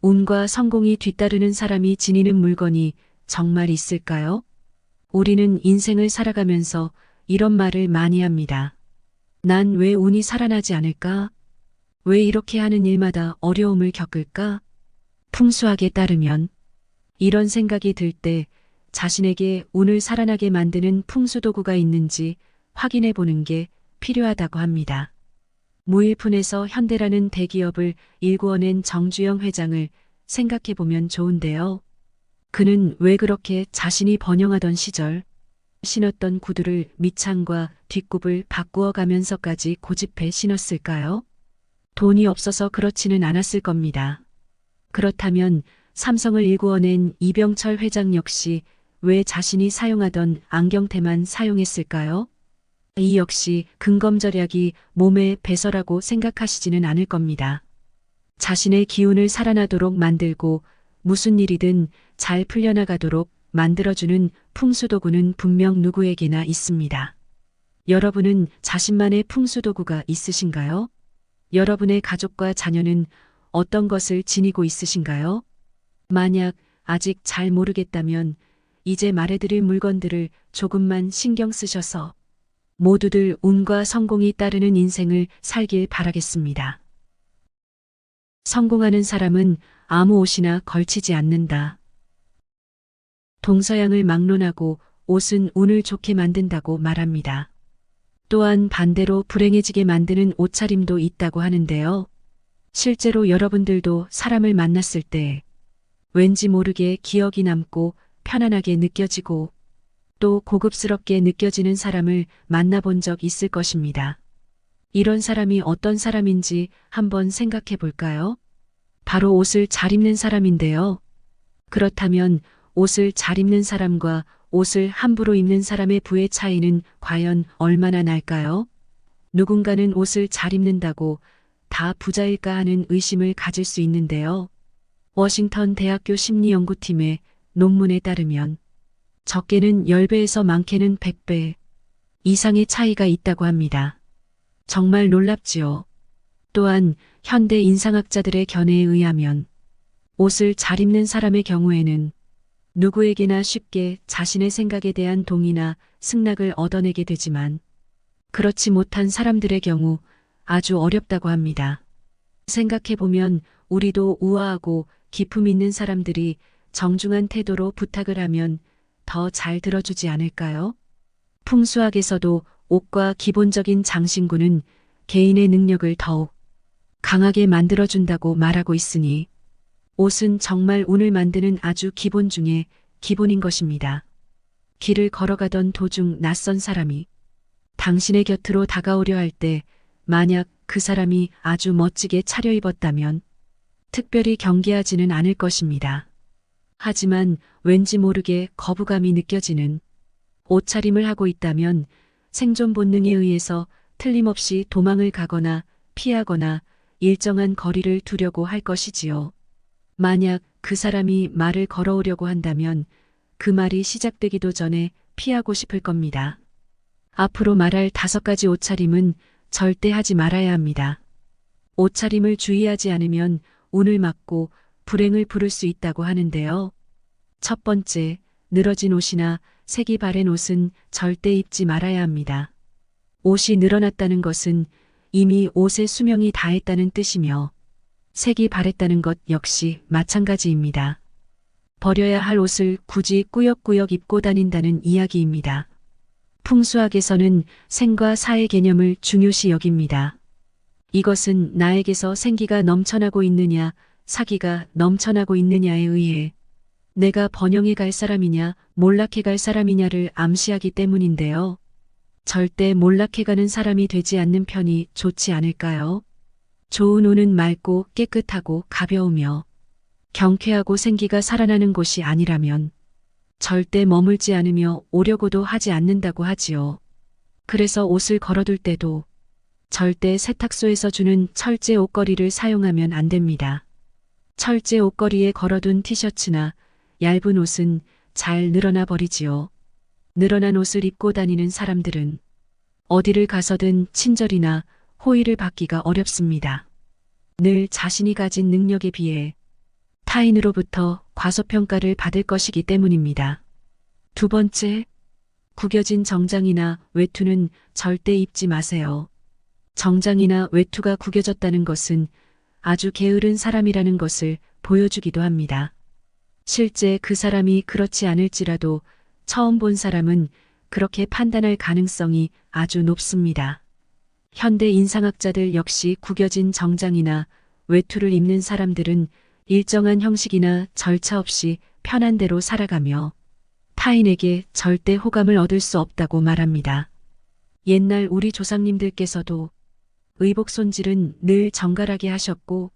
운과 성공이 뒤따르는 사람이 지니는 물건이 정말 있을까요? 우리는 인생을 살아가면서 이런 말을 많이 합니다. 난 왜 운이 살아나지 않을까? 왜 이렇게 하는 일마다 어려움을 겪을까? 풍수학에 따르면 이런 생각이 들 때 자신에게 운을 살아나게 만드는 풍수도구가 있는지 확인해 보는 게 필요하다고 합니다. 무일푼에서 현대라는 대기업을 일구어낸 정주영 회장을 생각해 보면 좋은데요. 그는 왜 그렇게 자신이 번영하던 시절 신었던 구두를 밑창과 뒷굽을 바꾸어 가면서까지 고집해 신었을까요? 돈이 없어서 그렇지는 않았을 겁니다. 그렇다면 삼성을 일구어낸 이병철 회장 역시 왜 자신이 사용하던 안경테만 사용했을까요? 이 역시 근검절약이 몸에 배설하고 생각하시지는 않을 겁니다. 자신의 기운을 살아나도록 만들고 무슨 일이든 잘 풀려나가도록 만들어주는 풍수도구는 분명 누구에게나 있습니다. 여러분은 자신만의 풍수도구가 있으신가요? 여러분의 가족과 자녀는 어떤 것을 지니고 있으신가요? 만약 아직 잘 모르겠다면 이제 말해드릴 물건들을 조금만 신경 쓰셔서 모두들 운과 성공이 따르는 인생을 살길 바라겠습니다. 성공하는 사람은 아무 옷이나 걸치지 않는다. 동서양을 막론하고 옷은 운을 좋게 만든다고 말합니다. 또한 반대로 불행해지게 만드는 옷차림도 있다고 하는데요. 실제로 여러분들도 사람을 만났을 때 왠지 모르게 기억이 남고 편안하게 느껴지고 또 고급스럽게 느껴지는 사람을 만나본 적 있을 것입니다. 이런 사람이 어떤 사람인지 한번 생각해 볼까요? 바로 옷을 잘 입는 사람인데요. 그렇다면 옷을 잘 입는 사람과 옷을 함부로 입는 사람의 부의 차이는 과연 얼마나 날까요? 누군가는 옷을 잘 입는다고 다 부자일까 하는 의심을 가질 수 있는데요. 워싱턴 대학교 심리연구팀의 논문에 따르면 적게는 10배에서 많게는 100배 이상의 차이가 있다고 합니다. 정말 놀랍지요. 또한 현대 인상학자들의 견해에 의하면 옷을 잘 입는 사람의 경우에는 누구에게나 쉽게 자신의 생각에 대한 동의나 승낙을 얻어내게 되지만 그렇지 못한 사람들의 경우 아주 어렵다고 합니다. 생각해보면 우리도 우아하고 기품 있는 사람들이 정중한 태도로 부탁을 하면 더 잘 들어주지 않을까요? 풍수학에서도 옷과 기본적인 장신구는 개인의 능력을 더욱 강하게 만들어준다고 말하고 있으니 옷은 정말 운을 만드는 아주 기본 중에 기본인 것입니다. 길을 걸어가던 도중 낯선 사람이 당신의 곁으로 다가오려 할 때 만약 그 사람이 아주 멋지게 차려입었다면 특별히 경계하지는 않을 것입니다. 하지만 왠지 모르게 거부감이 느껴지는 옷차림을 하고 있다면 생존 본능에 의해서 틀림없이 도망을 가거나 피하거나 일정한 거리를 두려고 할 것이지요. 만약 그 사람이 말을 걸어오려고 한다면 그 말이 시작되기도 전에 피하고 싶을 겁니다. 앞으로 말할 5가지 옷차림은 절대 하지 말아야 합니다. 옷차림을 주의하지 않으면 운을 막고 불행을 부를 수 있다고 하는데요. 첫 번째, 늘어진 옷이나 색이 바랜 옷은 절대 입지 말아야 합니다. 옷이 늘어났다는 것은 이미 옷의 수명이 다했다는 뜻이며 색이 바랬다는 것 역시 마찬가지입니다. 버려야 할 옷을 굳이 꾸역꾸역 입고 다닌다는 이야기입니다. 풍수학에서는 생과 사의 개념을 중요시 여깁니다. 이것은 나에게서 생기가 넘쳐나고 있느냐, 사기가 넘쳐나고 있느냐에 의해 내가 번영해 갈 사람이냐, 몰락해 갈 사람이냐를 암시하기 때문인데요. 절대 몰락해 가는 사람이 되지 않는 편이 좋지 않을까요? 좋은 운은 맑고 깨끗하고 가벼우며 경쾌하고 생기가 살아나는 곳이 아니라면 절대 머물지 않으며 오려고도 하지 않는다고 하지요. 그래서 옷을 걸어둘 때도 절대 세탁소에서 주는 철제 옷걸이를 사용하면 안 됩니다. 철제 옷걸이에 걸어둔 티셔츠나 얇은 옷은 잘 늘어나 버리지요. 늘어난 옷을 입고 다니는 사람들은 어디를 가서든 친절이나 호의를 받기가 어렵습니다. 늘 자신이 가진 능력에 비해 타인으로부터 과소평가를 받을 것이기 때문입니다. 두 번째, 구겨진 정장이나 외투는 절대 입지 마세요. 정장이나 외투가 구겨졌다는 것은 아주 게으른 사람이라는 것을 보여주기도 합니다. 실제 그 사람이 그렇지 않을지라도 처음 본 사람은 그렇게 판단할 가능성이 아주 높습니다. 현대 인상학자들 역시 구겨진 정장이나 외투를 입는 사람들은 일정한 형식이나 절차 없이 편한 대로 살아가며 타인에게 절대 호감을 얻을 수 없다고 말합니다. 옛날 우리 조상님들께서도 의복 손질은 늘 정갈하게 하셨고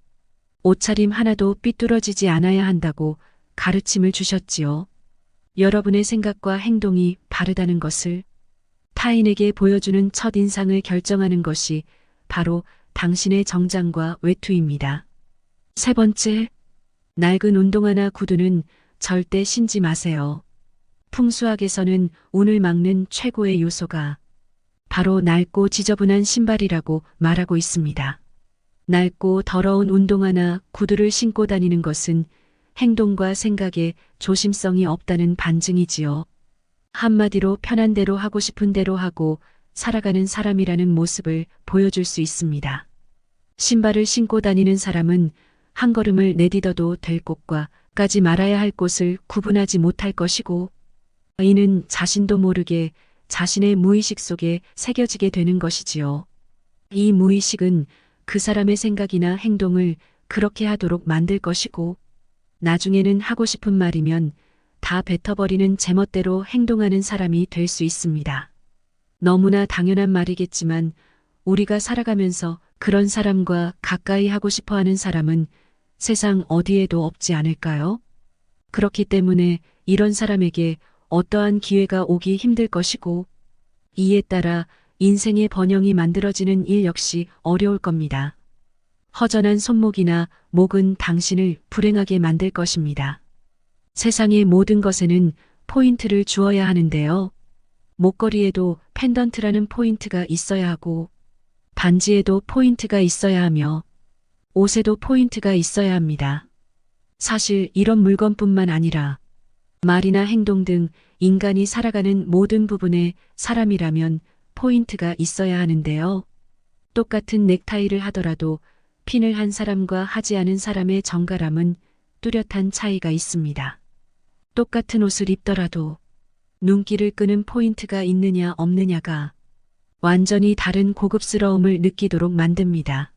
옷차림 하나도 삐뚤어지지 않아야 한다고 가르침을 주셨지요. 여러분의 생각과 행동이 바르다는 것을 타인에게 보여주는 첫인상을 결정하는 것이 바로 당신의 정장과 외투입니다. 세 번째, 낡은 운동화나 구두는 절대 신지 마세요. 풍수학에서는 운을 막는 최고의 요소가 바로 낡고 지저분한 신발이라고 말하고 있습니다. 낡고 더러운 운동화나 구두를 신고 다니는 것은 행동과 생각에 조심성이 없다는 반증이지요. 한마디로 편한 대로 하고 싶은 대로 하고 살아가는 사람이라는 모습을 보여줄 수 있습니다. 신발을 신고 다니는 사람은 한 걸음을 내딛어도 될 곳과 가지 말아야 할 곳을 구분하지 못할 것이고 이는 자신도 모르게 자신의 무의식 속에 새겨지게 되는 것이지요. 이 무의식은 그 사람의 생각이나 행동을 그렇게 하도록 만들 것이고 나중에는 하고 싶은 말이면 다 뱉어버리는 제멋대로 행동하는 사람이 될 수 있습니다. 너무나 당연한 말이겠지만 우리가 살아가면서 그런 사람과 가까이 하고 싶어 하는 사람은 세상 어디에도 없지 않을까요? 그렇기 때문에 이런 사람에게 어떠한 기회가 오기 힘들 것이고 이에 따라 인생의 번영이 만들어지는 일 역시 어려울 겁니다. 허전한 손목이나 목은 당신을 불행하게 만들 것입니다. 세상의 모든 것에는 포인트를 주어야 하는데요. 목걸이에도 펜던트라는 포인트가 있어야 하고 반지에도 포인트가 있어야 하며 옷에도 포인트가 있어야 합니다. 사실 이런 물건뿐만 아니라 말이나 행동 등 인간이 살아가는 모든 부분에 사람이라면 포인트가 있어야 하는데요. 똑같은 넥타이를 하더라도 핀을 한 사람과 하지 않은 사람의 정갈함은 뚜렷한 차이가 있습니다. 똑같은 옷을 입더라도 눈길을 끄는 포인트가 있느냐 없느냐가 완전히 다른 고급스러움을 느끼도록 만듭니다.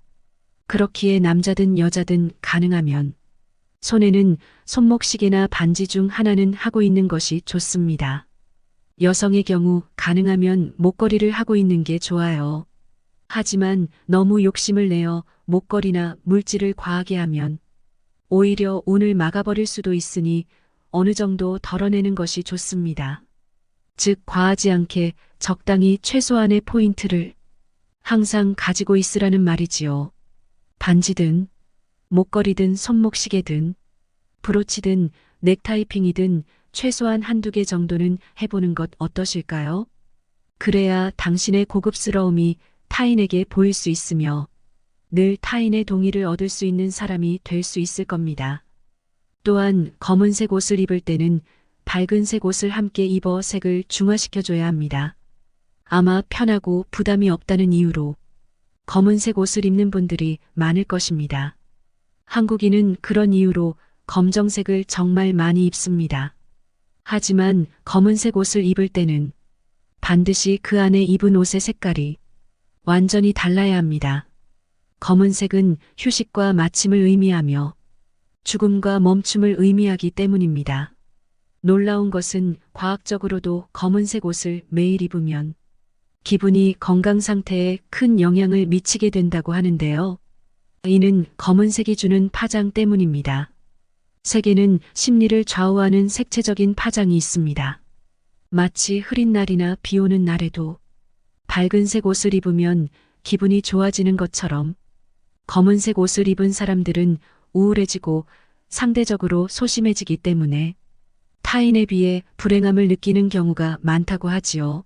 그렇기에 남자든 여자든 가능하면 손에는 손목시계나 반지 중 하나는 하고 있는 것이 좋습니다. 여성의 경우 가능하면 목걸이를 하고 있는 게 좋아요. 하지만 너무 욕심을 내어 목걸이나 물질을 과하게 하면 오히려 운을 막아버릴 수도 있으니 어느 정도 덜어내는 것이 좋습니다. 즉 과하지 않게 적당히 최소한의 포인트를 항상 가지고 있으라는 말이지요. 반지든 목걸이든 손목시계든 브로치든 넥타이핑이든 최소한 한두 개 정도는 해보는 것 어떠실까요? 그래야 당신의 고급스러움이 타인에게 보일 수 있으며 늘 타인의 동의를 얻을 수 있는 사람이 될 수 있을 겁니다. 또한 검은색 옷을 입을 때는 밝은색 옷을 함께 입어 색을 중화시켜줘야 합니다. 아마 편하고 부담이 없다는 이유로 검은색 옷을 입는 분들이 많을 것입니다. 한국인은 그런 이유로 검정색을 정말 많이 입습니다. 하지만 검은색 옷을 입을 때는 반드시 그 안에 입은 옷의 색깔이 완전히 달라야 합니다. 검은색은 휴식과 마침을 의미하며 죽음과 멈춤을 의미하기 때문입니다. 놀라운 것은 과학적으로도 검은색 옷을 매일 입으면 기분이 건강 상태에 큰 영향을 미치게 된다고 하는데요. 이는 검은색이 주는 파장 때문입니다. 색에는 심리를 좌우하는 색채적인 파장이 있습니다. 마치 흐린 날이나 비 오는 날에도 밝은색 옷을 입으면 기분이 좋아지는 것처럼 검은색 옷을 입은 사람들은 우울해지고 상대적으로 소심해지기 때문에 타인에 비해 불행함을 느끼는 경우가 많다고 하지요.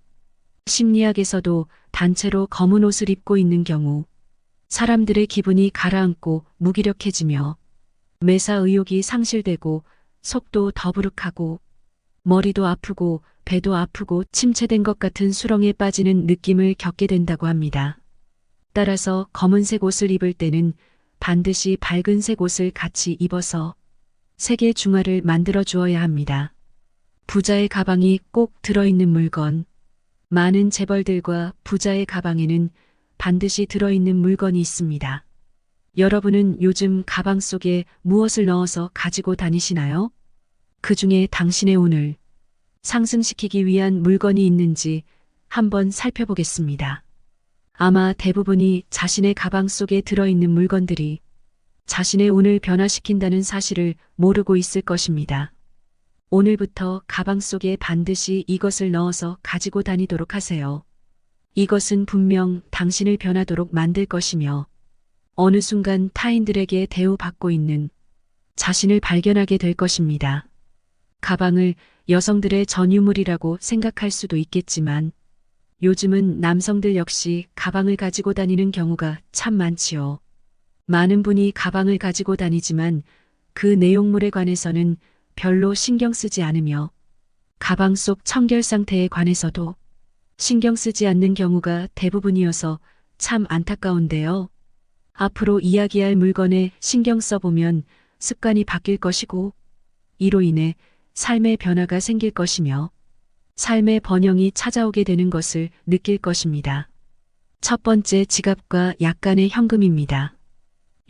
심리학에서도 단체로 검은 옷을 입고 있는 경우 사람들의 기분이 가라앉고 무기력해지며 매사 의욕이 상실되고 속도 더부룩하고 머리도 아프고 배도 아프고 침체된 것 같은 수렁에 빠지는 느낌을 겪게 된다고 합니다. 따라서 검은색 옷을 입을 때는 반드시 밝은색 옷을 같이 입어서 색의 중화를 만들어 주어야 합니다. 부자의 가방이 꼭 들어있는 물건. 많은 재벌들과 부자의 가방에는 반드시 들어있는 물건이 있습니다. 여러분은 요즘 가방 속에 무엇을 넣어서 가지고 다니시나요? 그 중에 당신의 운을 상승시키기 위한 물건이 있는지 한번 살펴보겠습니다. 아마 대부분이 자신의 가방 속에 들어있는 물건들이 자신의 운을 변화시킨다는 사실을 모르고 있을 것입니다. 오늘부터 가방 속에 반드시 이것을 넣어서 가지고 다니도록 하세요. 이것은 분명 당신을 변하도록 만들 것이며 어느 순간 타인들에게 대우받고 있는 자신을 발견하게 될 것입니다. 가방을 여성들의 전유물이라고 생각할 수도 있겠지만 요즘은 남성들 역시 가방을 가지고 다니는 경우가 참 많지요. 많은 분이 가방을 가지고 다니지만 그 내용물에 관해서는 별로 신경 쓰지 않으며 가방 속 청결 상태에 관해서도 신경 쓰지 않는 경우가 대부분이어서 참 안타까운데요. 앞으로 이야기할 물건에 신경 써보면 습관이 바뀔 것이고 이로 인해 삶의 변화가 생길 것이며 삶의 번영이 찾아오게 되는 것을 느낄 것입니다. 첫 번째, 지갑과 약간의 현금입니다.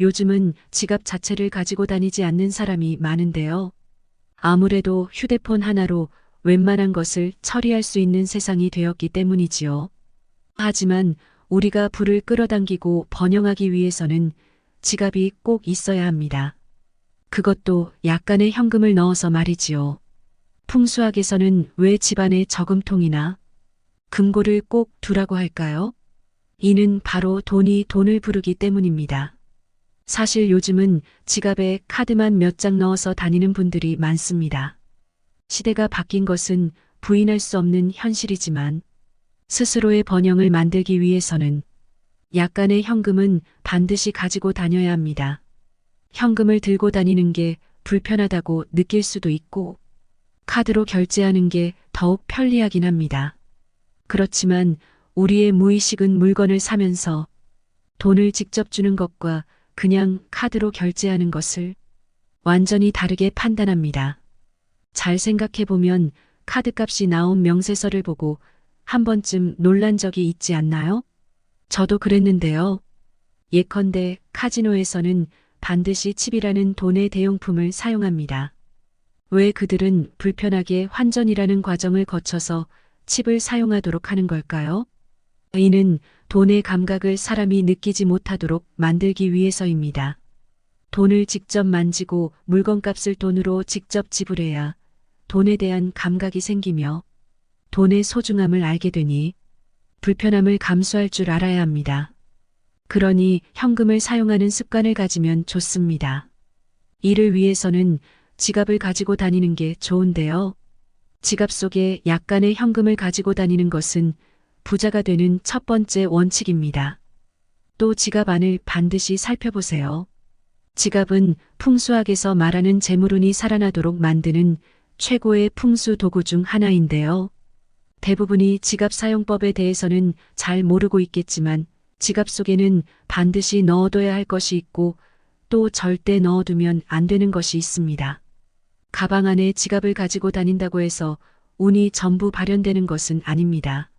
요즘은 지갑 자체를 가지고 다니지 않는 사람이 많은데요. 아무래도 휴대폰 하나로 웬만한 것을 처리할 수 있는 세상이 되었기 때문이지요. 하지만 우리가 부를 끌어당기고 번영하기 위해서는 지갑이 꼭 있어야 합니다. 그것도 약간의 현금을 넣어서 말이지요. 풍수학에서는 왜 집안에 저금통이나 금고를 꼭 두라고 할까요? 이는 바로 돈이 돈을 부르기 때문입니다. 사실 요즘은 지갑에 카드만 몇 장 넣어서 다니는 분들이 많습니다. 시대가 바뀐 것은 부인할 수 없는 현실이지만 스스로의 번영을 만들기 위해서는 약간의 현금은 반드시 가지고 다녀야 합니다. 현금을 들고 다니는 게 불편하다고 느낄 수도 있고 카드로 결제하는 게 더욱 편리하긴 합니다. 그렇지만 우리의 무의식은 물건을 사면서 돈을 직접 주는 것과 그냥 카드로 결제하는 것을 완전히 다르게 판단합니다. 잘 생각해보면 카드값이 나온 명세서를 보고 한 번쯤 놀란 적이 있지 않나요? 저도 그랬는데요. 예컨대 카지노에서는 반드시 칩이라는 돈의 대용품을 사용합니다. 왜 그들은 불편하게 환전이라는 과정을 거쳐서 칩을 사용하도록 하는 걸까요? 이는 돈의 감각을 사람이 느끼지 못하도록 만들기 위해서입니다. 돈을 직접 만지고 물건값을 돈으로 직접 지불해야 돈에 대한 감각이 생기며 돈의 소중함을 알게 되니 불편함을 감수할 줄 알아야 합니다. 그러니 현금을 사용하는 습관을 가지면 좋습니다. 이를 위해서는 지갑을 가지고 다니는 게 좋은데요. 지갑 속에 약간의 현금을 가지고 다니는 것은 부자가 되는 첫 번째 원칙입니다. 또 지갑 안을 반드시 살펴보세요. 지갑은 풍수학에서 말하는 재물운이 살아나도록 만드는 최고의 풍수 도구 중 하나인데요. 대부분이 지갑 사용법에 대해서는 잘 모르고 있겠지만 지갑 속에는 반드시 넣어둬야 할 것이 있고 또 절대 넣어두면 안 되는 것이 있습니다. 가방 안에 지갑을 가지고 다닌다고 해서 운이 전부 발현되는 것은 아닙니다.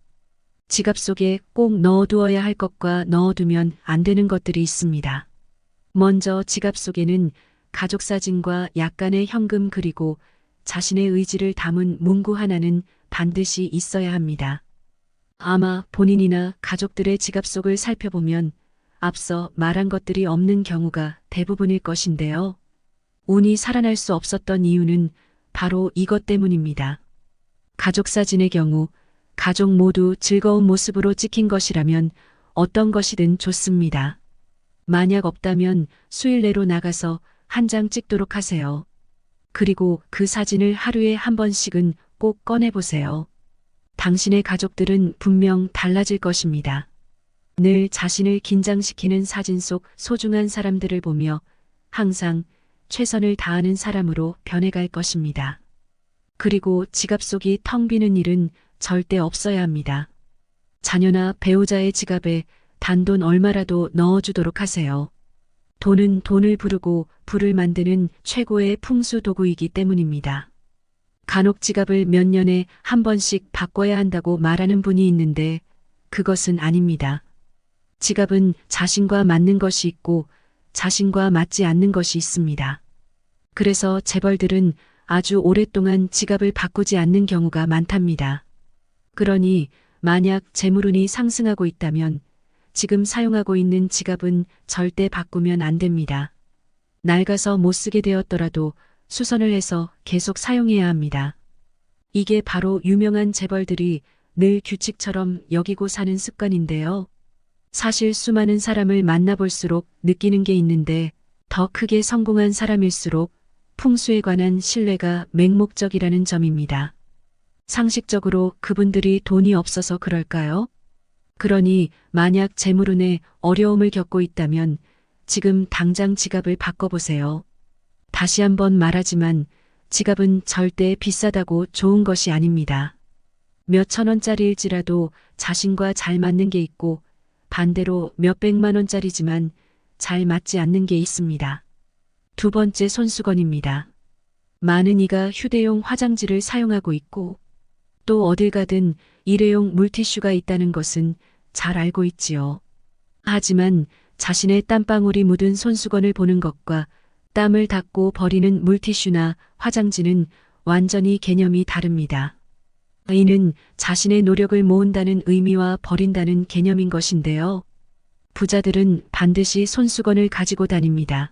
지갑 속에 꼭 넣어두어야 할 것과 넣어두면 안 되는 것들이 있습니다. 먼저 지갑 속에는 가족 사진과 약간의 현금 그리고 자신의 의지를 담은 문구 하나는 반드시 있어야 합니다. 아마 본인이나 가족들의 지갑 속을 살펴보면 앞서 말한 것들이 없는 경우가 대부분일 것인데요. 운이 살아날 수 없었던 이유는 바로 이것 때문입니다. 가족 사진의 경우 가족 모두 즐거운 모습으로 찍힌 것이라면 어떤 것이든 좋습니다. 만약 없다면 수일 내로 나가서 한 장 찍도록 하세요. 그리고 그 사진을 하루에 한 번씩은 꼭 꺼내보세요. 당신의 가족들은 분명 달라질 것입니다. 늘 자신을 긴장시키는 사진 속 소중한 사람들을 보며 항상 최선을 다하는 사람으로 변해갈 것입니다. 그리고 지갑 속이 텅 비는 일은 절대 없어야 합니다. 자녀나 배우자의 지갑에 단돈 얼마라도 넣어주도록 하세요. 돈은 돈을 부르고 부를 만드는 최고의 풍수 도구이기 때문입니다. 간혹 지갑을 몇 년에 한 번씩 바꿔야 한다고 말하는 분이 있는데 그것은 아닙니다. 지갑은 자신과 맞는 것이 있고 자신과 맞지 않는 것이 있습니다. 그래서 재벌들은 아주 오랫동안 지갑을 바꾸지 않는 경우가 많답니다. 그러니 만약 재물운이 상승하고 있다면 지금 사용하고 있는 지갑은 절대 바꾸면 안 됩니다. 낡아서 못 쓰게 되었더라도 수선을 해서 계속 사용해야 합니다. 이게 바로 유명한 재벌들이 늘 규칙처럼 여기고 사는 습관인데요. 사실 수많은 사람을 만나볼수록 느끼는 게 있는데 더 크게 성공한 사람일수록 풍수에 관한 신뢰가 맹목적이라는 점입니다. 상식적으로 그분들이 돈이 없어서 그럴까요? 그러니 만약 재물운에 어려움을 겪고 있다면 지금 당장 지갑을 바꿔보세요. 다시 한번 말하지만 지갑은 절대 비싸다고 좋은 것이 아닙니다. 몇천 원짜리일지라도 자신과 잘 맞는 게 있고 반대로 몇백만 원짜리지만 잘 맞지 않는 게 있습니다. 두 번째 손수건입니다. 많은 이가 휴대용 화장지를 사용하고 있고 또 어딜 가든 일회용 물티슈가 있다는 것은 잘 알고 있지요. 하지만 자신의 땀방울이 묻은 손수건을 보는 것과 땀을 닦고 버리는 물티슈나 화장지는 완전히 개념이 다릅니다. 이는 자신의 노력을 모은다는 의미와 버린다는 개념인 것인데요. 부자들은 반드시 손수건을 가지고 다닙니다.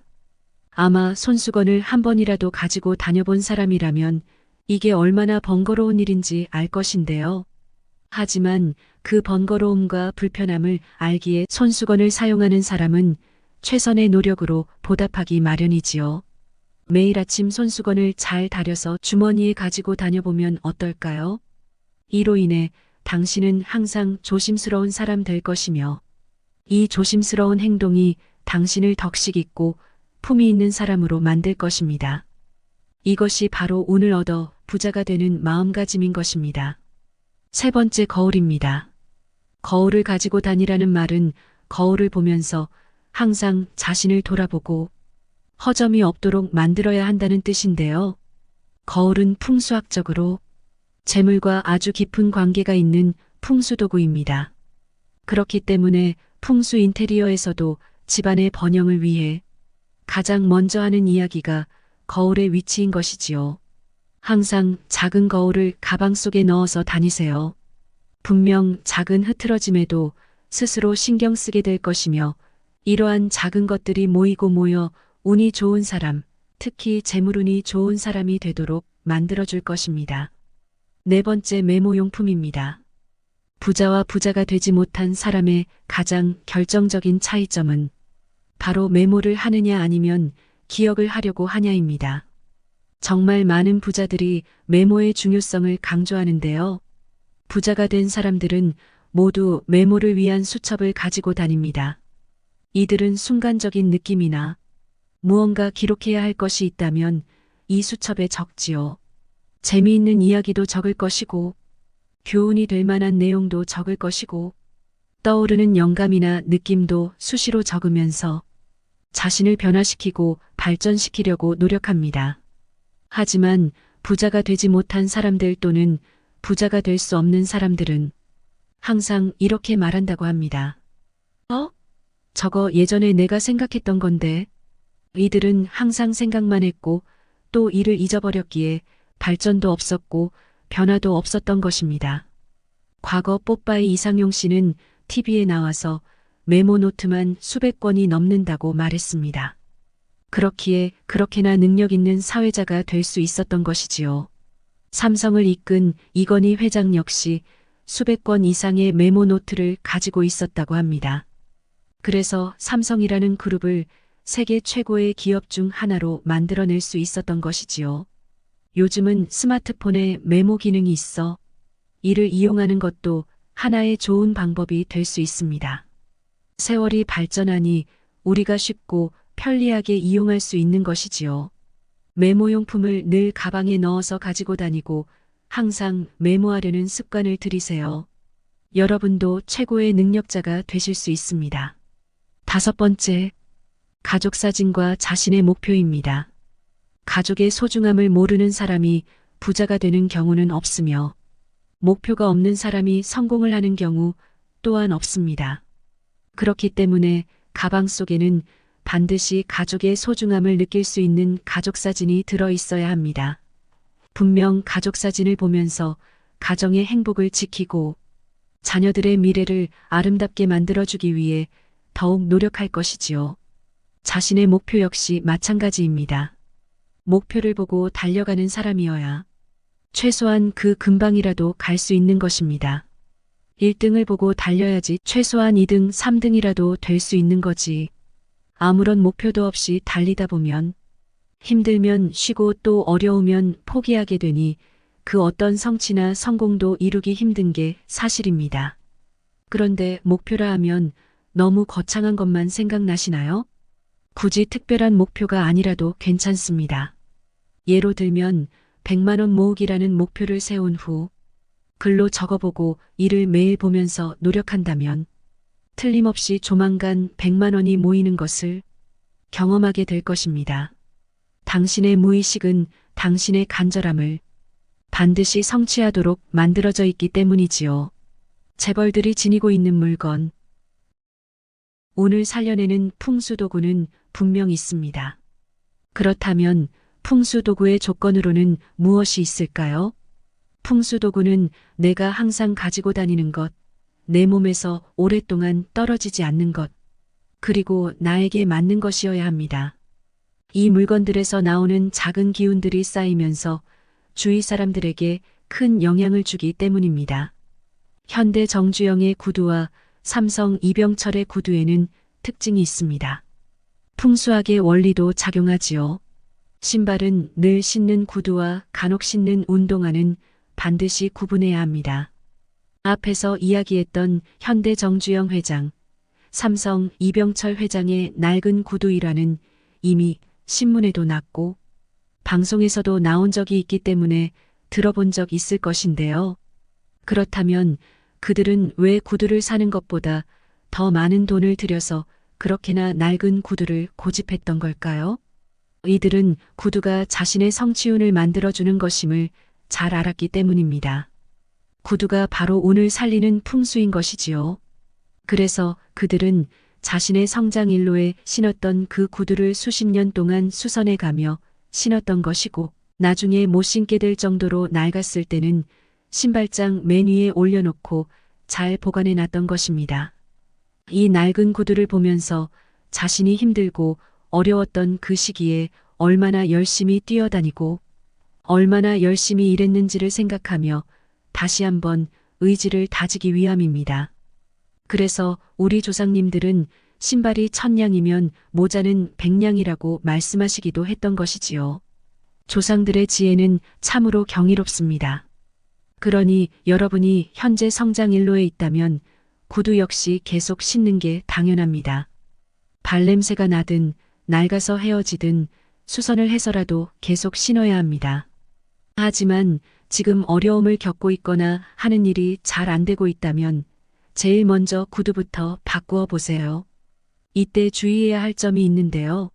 아마 손수건을 한 번이라도 가지고 다녀본 사람이라면 이게 얼마나 번거로운 일인지 알 것인데요. 하지만 그 번거로움과 불편함을 알기에 손수건을 사용하는 사람은 최선의 노력으로 보답하기 마련이지요. 매일 아침 손수건을 잘 다려서 주머니에 가지고 다녀보면 어떨까요? 이로 인해 당신은 항상 조심스러운 사람 될 것이며 이 조심스러운 행동이 당신을 덕식 있고 품위 있는 사람으로 만들 것입니다. 이것이 바로 운을 얻어 부자가 되는 마음가짐인 것입니다. 세 번째 거울입니다. 거울을 가지고 다니라는 말은 거울을 보면서 항상 자신을 돌아보고 허점이 없도록 만들어야 한다는 뜻인데요. 거울은 풍수학적으로 재물과 아주 깊은 관계가 있는 풍수도구입니다. 그렇기 때문에 풍수 인테리어에서도 집안의 번영을 위해 가장 먼저 하는 이야기가 거울의 위치인 것이지요. 항상 작은 거울을 가방 속에 넣어서 다니세요. 분명 작은 흐트러짐에도 스스로 신경 쓰게 될 것이며 이러한 작은 것들이 모이고 모여 운이 좋은 사람, 특히 재물운이 좋은 사람이 되도록 만들어줄 것입니다. 네 번째 메모용품입니다. 부자와 부자가 되지 못한 사람의 가장 결정적인 차이점은 바로 메모를 하느냐 아니면 기억을 하려고 하냐입니다. 정말 많은 부자들이 메모의 중요성을 강조하는데요. 부자가 된 사람들은 모두 메모를 위한 수첩을 가지고 다닙니다. 이들은 순간적인 느낌이나 무언가 기록해야 할 것이 있다면 이 수첩에 적지요. 재미있는 이야기도 적을 것이고 교훈이 될 만한 내용도 적을 것이고 떠오르는 영감이나 느낌도 수시로 적으면서 자신을 변화시키고 발전시키려고 노력합니다. 하지만 부자가 되지 못한 사람들 또는 부자가 될 수 없는 사람들은 항상 이렇게 말한다고 합니다. 저거 예전에 내가 생각했던 건데. 이들은 항상 생각만 했고 또 이를 잊어버렸기에 발전도 없었고 변화도 없었던 것입니다. 과거 뽀빠이 이상용 씨는 TV에 나와서 메모 노트만 수백 권이 넘는다고 말했습니다. 그렇기에 그렇게나 능력 있는 사회자가 될 수 있었던 것이지요. 삼성을 이끈 이건희 회장 역시 수백 권 이상의 메모 노트를 가지고 있었다고 합니다. 그래서 삼성이라는 그룹을 세계 최고의 기업 중 하나로 만들어낼 수 있었던 것이지요. 요즘은 스마트폰에 메모 기능이 있어 이를 이용하는 것도 하나의 좋은 방법이 될 수 있습니다. 세월이 발전하니 우리가 쉽고 편리하게 이용할 수 있는 것이지요. 메모용품을 늘 가방에 넣어서 가지고 다니고 항상 메모하려는 습관을 들이세요. 여러분도 최고의 능력자가 되실 수 있습니다. 5번째, 가족 사진과 자신의 목표입니다. 가족의 소중함을 모르는 사람이 부자가 되는 경우는 없으며 목표가 없는 사람이 성공을 하는 경우 또한 없습니다. 그렇기 때문에 가방 속에는 반드시 가족의 소중함을 느낄 수 있는 가족 사진이 들어 있어야 합니다. 분명 가족 사진을 보면서 가정의 행복을 지키고 자녀들의 미래를 아름답게 만들어주기 위해 더욱 노력할 것이지요. 자신의 목표 역시 마찬가지입니다. 목표를 보고 달려가는 사람이어야 최소한 그 근방이라도 갈 수 있는 것입니다. 1등을 보고 달려야지 최소한 2등, 3등이라도 될 수 있는 거지. 아무런 목표도 없이 달리다 보면 힘들면 쉬고 또 어려우면 포기하게 되니 그 어떤 성취나 성공도 이루기 힘든 게 사실입니다. 그런데 목표라 하면 너무 거창한 것만 생각나시나요? 굳이 특별한 목표가 아니라도 괜찮습니다. 예로 들면 100만 원 모으기라는 목표를 세운 후 글로 적어보고 이를 매일 보면서 노력한다면 틀림없이 조만간 100만 원이 모이는 것을 경험하게 될 것입니다. 당신의 무의식은 당신의 간절함을 반드시 성취하도록 만들어져 있기 때문이지요. 재벌들이 지니고 있는 물건. 운을 살려내는 풍수도구는 분명 있습니다. 그렇다면 풍수도구의 조건으로는 무엇이 있을까요? 풍수도구는 내가 항상 가지고 다니는 것, 내 몸에서 오랫동안 떨어지지 않는 것, 그리고 나에게 맞는 것이어야 합니다. 이 물건들에서 나오는 작은 기운들이 쌓이면서 주위 사람들에게 큰 영향을 주기 때문입니다. 현대 정주영의 구두와 삼성 이병철의 구두에는 특징이 있습니다. 풍수학의 원리도 작용하지요. 신발은 늘 신는 구두와 간혹 신는 운동화는 반드시 구분해야 합니다. 앞에서 이야기했던 현대 정주영 회장, 삼성 이병철 회장의 낡은 구두 일화는 이미 신문에도 났고 방송에서도 나온 적이 있기 때문에 들어본 적 있을 것인데요. 그렇다면 그들은 왜 구두를 사는 것보다 더 많은 돈을 들여서 그렇게나 낡은 구두를 고집했던 걸까요? 이들은 구두가 자신의 성취운을 만들어주는 것임을 잘 알았기 때문입니다. 구두가 바로 운을 살리는 풍수인 것이지요. 그래서 그들은 자신의 성장 일로에 신었던 그 구두를 수십 년 동안 수선해 가며 신었던 것이고 나중에 못 신게 될 정도로 낡았을 때는 신발장 맨 위에 올려놓고 잘 보관해 놨던 것입니다. 이 낡은 구두를 보면서 자신이 힘들고 어려웠던 그 시기에 얼마나 열심히 뛰어다니고 얼마나 열심히 일했는지를 생각하며 다시 한번 의지를 다지기 위함입니다. 그래서 우리 조상님들은 신발이 1000냥이면 모자는 100냥이라고 말씀하시기도 했던 것이지요. 조상들의 지혜는 참으로 경이롭습니다. 그러니 여러분이 현재 성장 일로에 있다면 구두 역시 계속 신는 게 당연합니다. 발냄새가 나든 낡아서 헤어지든 수선을 해서라도 계속 신어야 합니다. 하지만 지금 어려움을 겪고 있거나 하는 일이 잘 안 되고 있다면 제일 먼저 구두부터 바꾸어 보세요. 이때 주의해야 할 점이 있는데요.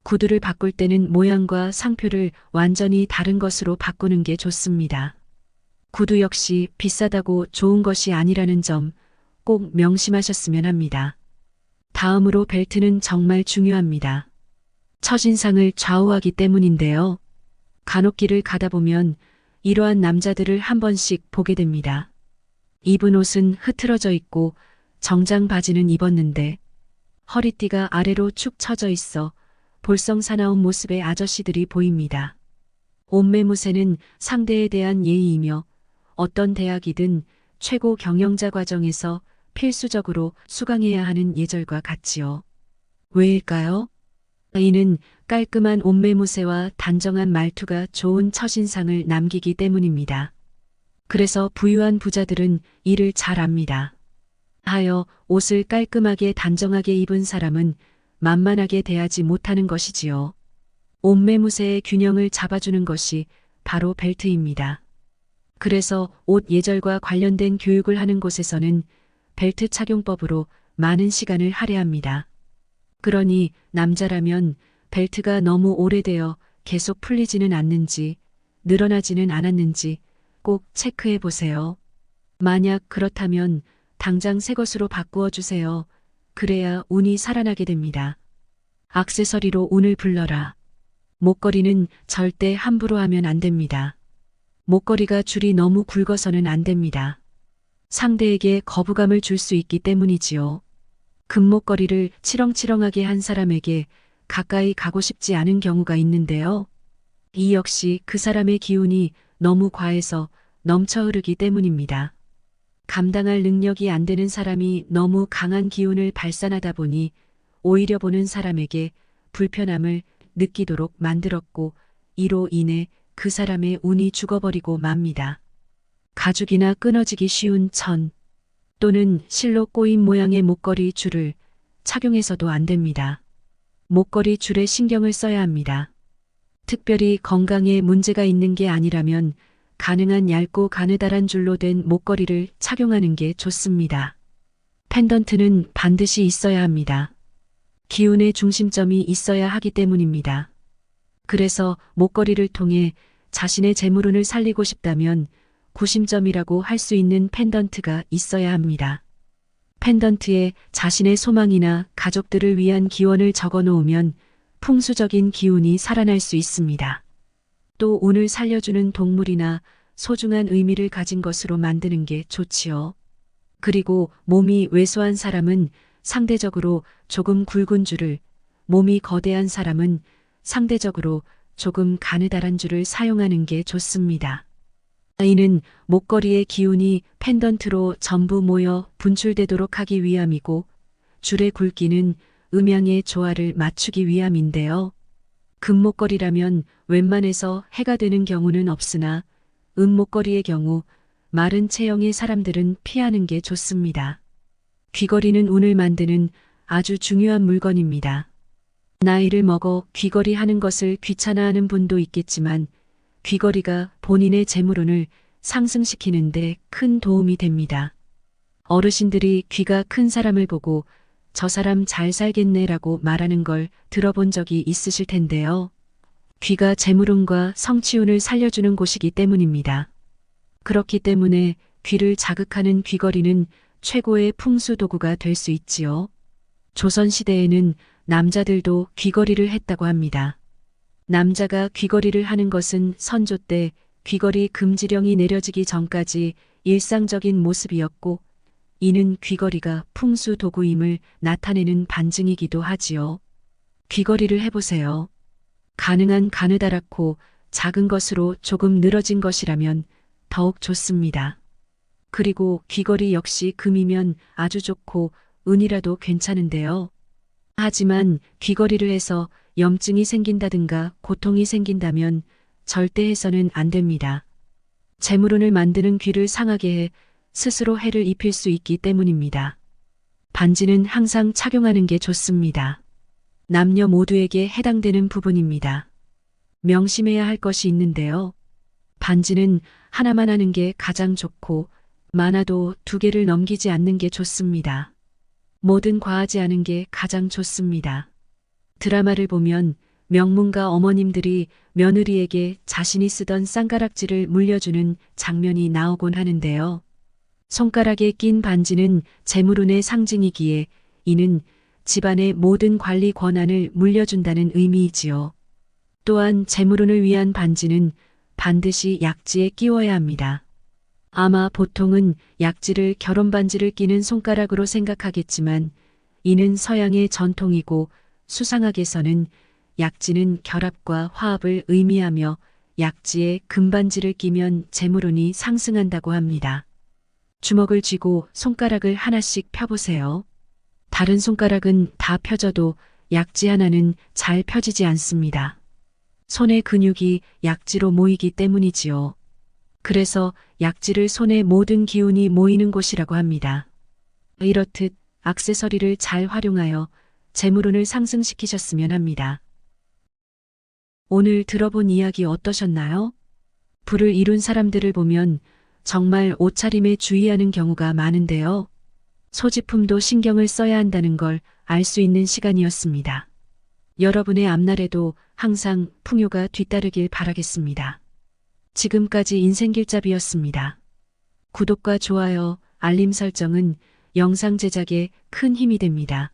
구두를 바꿀 때는 모양과 상표를 완전히 다른 것으로 바꾸는 게 좋습니다. 구두 역시 비싸다고 좋은 것이 아니라는 점 꼭 명심하셨으면 합니다. 다음으로 벨트는 정말 중요합니다. 첫인상을 좌우하기 때문인데요. 간혹 길을 가다 보면 이러한 남자들을 한 번씩 보게 됩니다. 입은 옷은 흐트러져 있고 정장 바지는 입었는데 허리띠가 아래로 축 처져 있어 볼썽사나운 모습의 아저씨들이 보입니다. 옷매무새는 상대에 대한 예의이며 어떤 대학이든 최고 경영자 과정에서 필수적으로 수강해야 하는 예절과 같지요. 왜일까요? 이는 깔끔한 옷매무새와 단정한 말투가 좋은 첫인상을 남기기 때문입니다. 그래서 부유한 부자들은 이를 잘 압니다. 하여 옷을 깔끔하게 단정하게 입은 사람은 만만하게 대하지 못하는 것이지요. 옷매무새의 균형을 잡아주는 것이 바로 벨트입니다. 그래서 옷 예절과 관련된 교육을 하는 곳에서는 벨트 착용법으로 많은 시간을 할애합니다. 그러니 남자라면 벨트가 너무 오래되어 계속 풀리지는 않는지, 늘어나지는 않았는지 꼭 체크해 보세요. 만약 그렇다면 당장 새 것으로 바꾸어 주세요. 그래야 운이 살아나게 됩니다. 액세서리로 운을 불러라. 목걸이는 절대 함부로 하면 안 됩니다. 목걸이가 줄이 너무 굵어서는 안 됩니다. 상대에게 거부감을 줄 수 있기 때문이지요. 금목걸이를 치렁치렁하게 한 사람에게 가까이 가고 싶지 않은 경우가 있는데요. 이 역시 그 사람의 기운이 너무 과해서 넘쳐 흐르기 때문입니다. 감당할 능력이 안 되는 사람이 너무 강한 기운을 발산하다 보니 오히려 보는 사람에게 불편함을 느끼도록 만들었고 이로 인해 그 사람의 운이 죽어버리고 맙니다. 가죽이나 끊어지기 쉬운 천 또는 실로 꼬인 모양의 목걸이 줄을 착용해서도 안 됩니다. 목걸이 줄에 신경을 써야 합니다. 특별히 건강에 문제가 있는 게 아니라면 가능한 얇고 가느다란 줄로 된 목걸이를 착용하는 게 좋습니다. 펜던트는 반드시 있어야 합니다. 기운의 중심점이 있어야 하기 때문입니다. 그래서 목걸이를 통해 자신의 재물운을 살리고 싶다면 구심점이라고 할 수 있는 펜던트가 있어야 합니다. 펜던트에 자신의 소망이나 가족들을 위한 기원을 적어 놓으면 풍수적인 기운이 살아날 수 있습니다. 또 운을 살려주는 동물이나 소중한 의미를 가진 것으로 만드는 게 좋지요. 그리고 몸이 왜소한 사람은 상대적으로 조금 굵은 줄을, 몸이 거대한 사람은 상대적으로 조금 가느다란 줄을 사용하는 게 좋습니다. 이는 목걸이의 기운이 펜던트로 전부 모여 분출되도록 하기 위함이고 줄의 굵기는 음양의 조화를 맞추기 위함인데요. 금목걸이라면 웬만해서 해가 되는 경우는 없으나 은목걸이의 경우 마른 체형의 사람들은 피하는 게 좋습니다. 귀걸이는 운을 만드는 아주 중요한 물건입니다. 나이를 먹어 귀걸이 하는 것을 귀찮아하는 분도 있겠지만 귀걸이가 본인의 재물운을 상승시키는 데 큰 도움이 됩니다. 어르신들이 귀가 큰 사람을 보고 저 사람 잘 살겠네라고 말하는 걸 들어본 적이 있으실 텐데요. 귀가 재물운과 성취운을 살려주는 곳이기 때문입니다. 그렇기 때문에 귀를 자극하는 귀걸이는 최고의 풍수 도구가 될 수 있지요. 조선시대에는 남자들도 귀걸이를 했다고 합니다. 남자가 귀걸이를 하는 것은 선조 때 귀걸이 금지령이 내려지기 전까지 일상적인 모습이었고 이는 귀걸이가 풍수 도구임을 나타내는 반증이기도 하지요. 귀걸이를 해보세요. 가능한 가느다랗고 작은 것으로 조금 늘어진 것이라면 더욱 좋습니다. 그리고 귀걸이 역시 금이면 아주 좋고 은이라도 괜찮은데요. 하지만 귀걸이를 해서 염증이 생긴다든가 고통이 생긴다면 절대 해서는 안 됩니다. 재물운을 만드는 귀를 상하게 해 스스로 해를 입힐 수 있기 때문입니다. 반지는 항상 착용하는 게 좋습니다. 남녀 모두에게 해당되는 부분입니다. 명심해야 할 것이 있는데요. 반지는 하나만 하는 게 가장 좋고 많아도 2개를 넘기지 않는 게 좋습니다. 뭐든 과하지 않은 게 가장 좋습니다. 드라마를 보면 명문가 어머님들이 며느리에게 자신이 쓰던 쌍가락질을 물려주는 장면이 나오곤 하는데요. 손가락에 낀 반지는 재물운의 상징이기에 이는 집안의 모든 관리 권한을 물려준다는 의미이지요. 또한 재물운을 위한 반지는 반드시 약지에 끼워야 합니다. 아마 보통은 약지를 결혼반지를 끼는 손가락으로 생각하겠지만 이는 서양의 전통이고 수상학에서는 약지는 결합과 화합을 의미하며 약지에 금반지를 끼면 재물운이 상승한다고 합니다. 주먹을 쥐고 손가락을 하나씩 펴보세요. 다른 손가락은 다 펴져도 약지 하나는 잘 펴지지 않습니다. 손의 근육이 약지로 모이기 때문이지요. 그래서 약지를 손의 모든 기운이 모이는 곳이라고 합니다. 이렇듯 액세서리를 잘 활용하여 재물운을 상승시키셨으면 합니다. 오늘 들어본 이야기 어떠셨나요? 부를 이룬 사람들을 보면 정말 옷차림에 주의하는 경우가 많은데요. 소지품도 신경을 써야 한다는 걸 알 수 있는 시간이었습니다. 여러분의 앞날에도 항상 풍요가 뒤따르길 바라겠습니다. 지금까지 인생길잡이였습니다. 구독과 좋아요, 알림 설정은 영상 제작에 큰 힘이 됩니다.